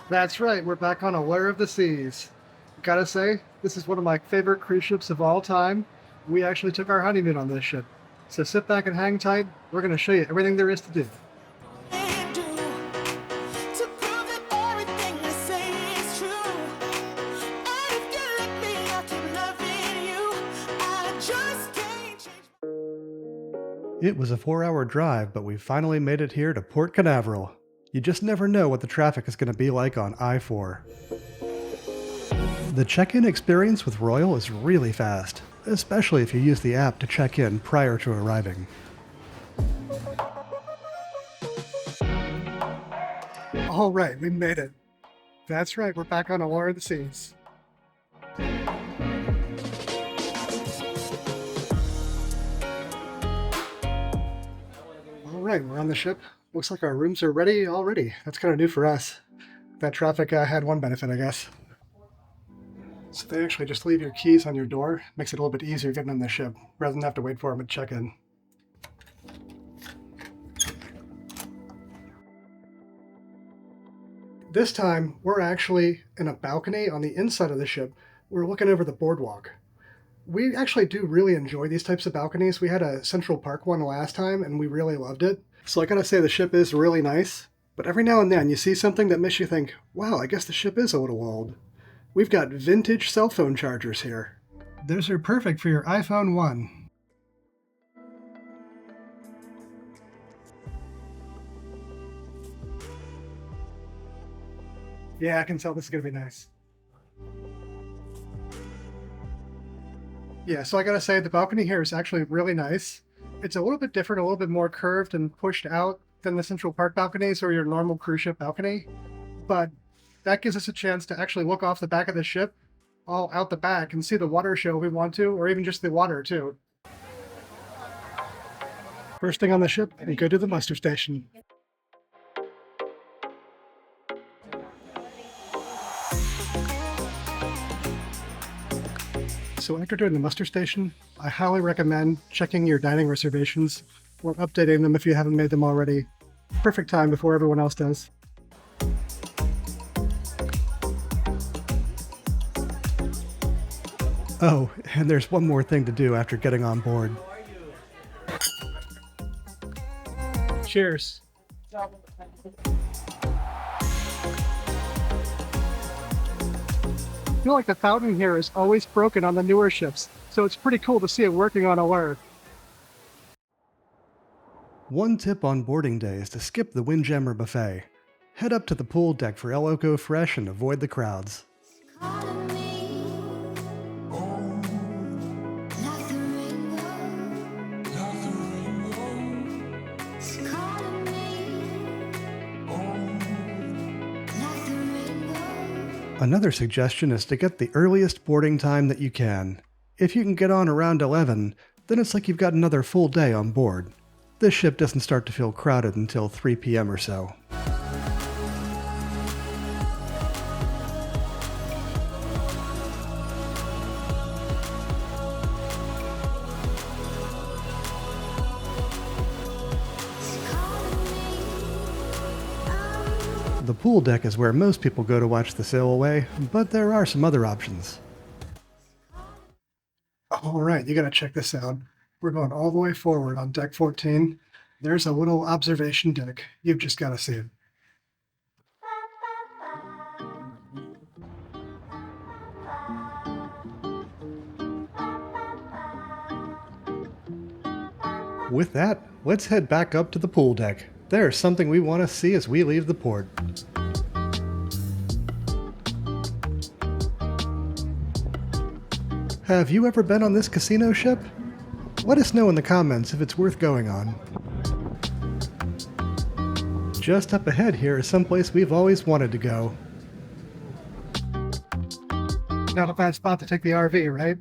That's right, we're back on Allure of the Seas. Gotta say, this is one of my favorite cruise ships of all time. We actually took our honeymoon on this ship. So sit back and hang tight. We're gonna show you everything there is to do. It was a 4-hour drive, but we finally made it here to Port Canaveral. You just never know what the traffic is going to be like on I-4. The check-in experience with Royal is really fast, especially if you use the app to check in prior to arriving. All right, we made it. That's right, we're back on Allure of the Seas. All right, we're on the ship. Looks like our rooms are ready already. That's kind of new for us. That traffic had one benefit, I guess. So they actually just leave your keys on your door. Makes it a little bit easier getting on the ship, rather than have to wait for them at check-in. This time, we're actually in a balcony on the inside of the ship. We're looking over the boardwalk. We actually do really enjoy these types of balconies. We had a Central Park one last time, and we really loved it. So I gotta say the ship is really nice, but every now and then you see something that makes you think, wow, I guess the ship is a little old. We've got vintage cell phone chargers here. Those are perfect for your iPhone 1. Yeah, I can tell this is gonna be nice. Yeah, so I gotta say the balcony here is actually really nice. It's a little bit different, a little bit more curved and pushed out than the Central Park balconies or your normal cruise ship balcony. But that gives us a chance to actually look off the back of the ship, all out the back, and see the water show if we want to, or even just the water too. First thing on the ship, we go to the muster station. So after doing the muster station, I highly recommend checking your dining reservations or updating them if you haven't made them already. Perfect time before everyone else does. Oh, and there's one more thing to do after getting on board. Cheers. I feel like the fountain here is always broken on the newer ships, so it's pretty cool to see it working on Allure. One tip on boarding day is to skip the Windjammer buffet. Head up to the pool deck for El Loco Fresh and avoid the crowds. Another suggestion is to get the earliest boarding time that you can. If you can get on around 11, then it's like you've got another full day on board. This ship doesn't start to feel crowded until 3 p.m. or so. The pool deck is where most people go to watch the sail away, but there are some other options. All right, you gotta check this out. We're going all the way forward on deck 14. There's a little observation deck. You've just gotta see it. With that, let's head back up to the pool deck. There's something we want to see as we leave the port. Have you ever been on this casino ship? Let us know in the comments if it's worth going on. Just up ahead here is someplace we've always wanted to go. Not a bad spot to take the RV, right?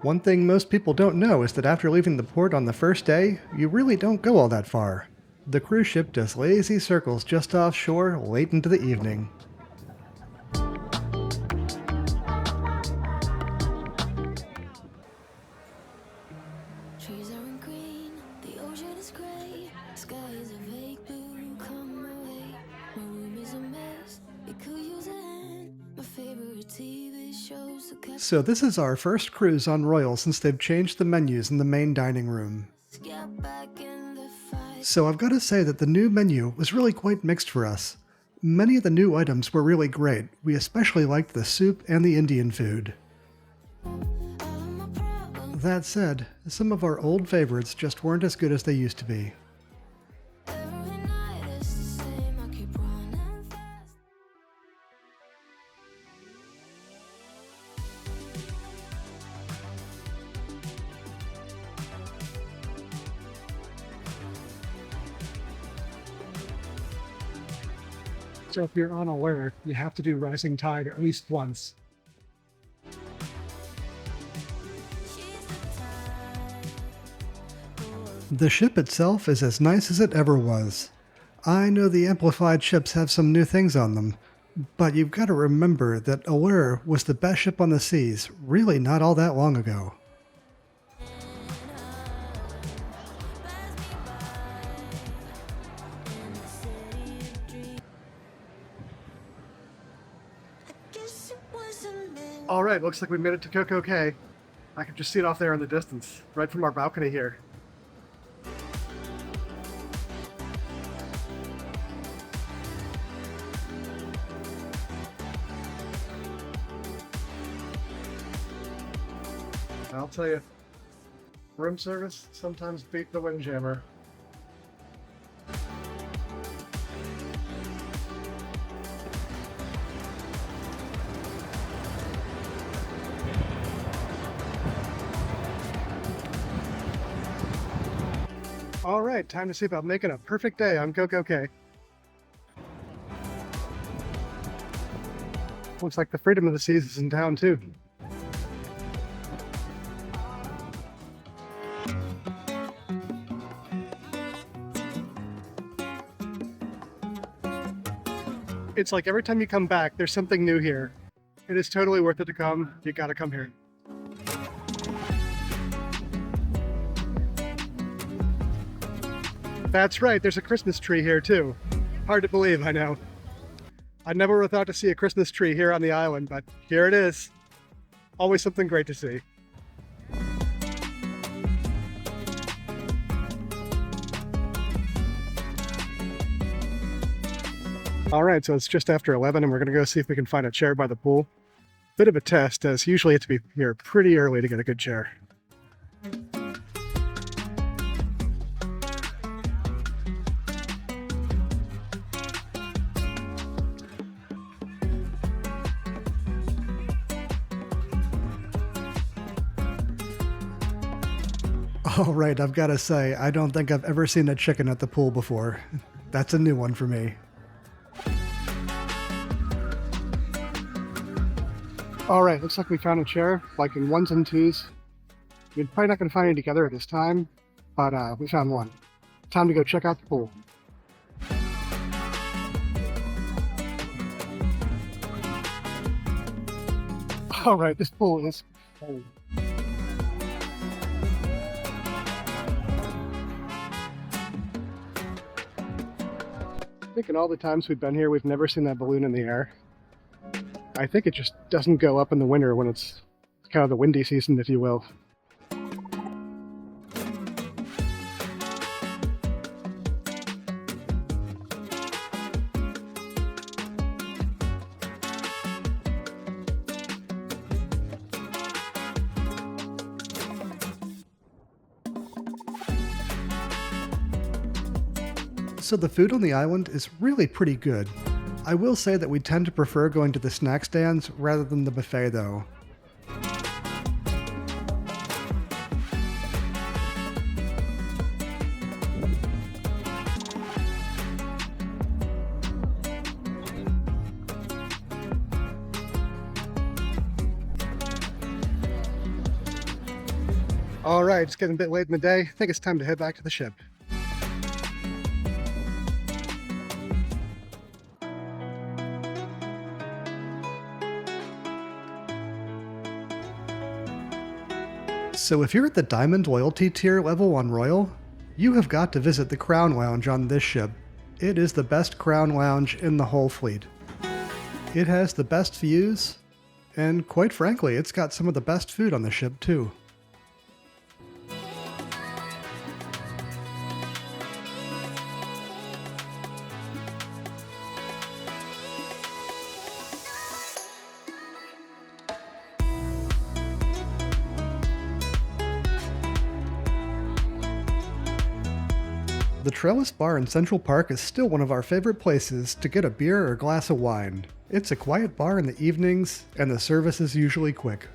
One thing most people don't know is that after leaving the port on the first day, you really don't go all that far. The cruise ship does lazy circles just offshore late into the evening. So this is our first cruise on Royal since they've changed the menus in the main dining room. So I've got to say that the new menu was really quite mixed for us. Many of the new items were really great. We especially liked the soup and the Indian food. That said, some of our old favorites just weren't as good as they used to be. So if you're on Allure, you have to do Rising Tide at least once. The ship itself is as nice as it ever was. I know the amplified ships have some new things on them, but you've got to remember that Allure was the best ship on the seas really not all that long ago. All right, looks like we made it to Coco Cay. I can just see it off there in the distance, right from our balcony here. I'll tell you, room service sometimes beat the Windjammer. All right, time to see about making a perfect day on Coco Cay. Looks like the Freedom of the Seas is in town too. It's like every time you come back, there's something new here. It is totally worth it to come. You gotta come here. That's right, there's a Christmas tree here too. Hard to believe, I know. I never would have thought to see a Christmas tree here on the island, but here it is. Always something great to see. All right, so it's just after 11 and we're gonna go see if we can find a chair by the pool. Bit of a test, as usually you have to be here pretty early to get a good chair. All right, I've got to say, I don't think I've ever seen a chicken at the pool before. That's a new one for me. All right, looks like we found a chair, like in ones and twos. We're probably not going to find any together at this time, but we found one. Time to go check out the pool. All right, this pool is cold. I think in all the times we've been here, we've never seen that balloon in the air. I think it just doesn't go up in the winter when it's kind of the windy season, if you will. So the food on the island is really pretty good. I will say that we tend to prefer going to the snack stands rather than the buffet though. All right, it's getting a bit late in the day. I think it's time to head back to the ship. So if you're at the Diamond Loyalty tier level on Royal, you have got to visit the Crown Lounge on this ship. It is the best Crown Lounge in the whole fleet. It has the best views, And quite frankly, it's got some of the best food on the ship too. The Trellis Bar in Central Park is still one of our favorite places to get a beer or a glass of wine. It's a quiet bar in the evenings, and the service is usually quick.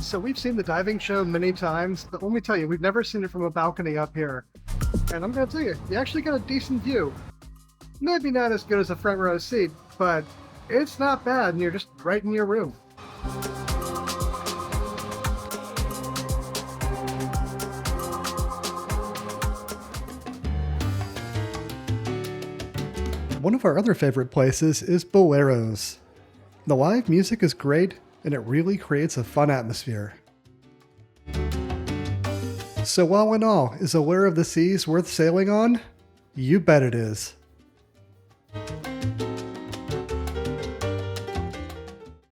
So we've seen the diving show many times, but let me tell you, we've never seen it from a balcony up here. And I'm going to tell you, you actually got a decent view. Maybe not as good as a front row seat, but it's not bad, and you're just right in your room. One of our other favorite places is Bolero's. The live music is great, and it really creates a fun atmosphere. So all in all, is Allure of the Seas worth sailing on? You bet it is.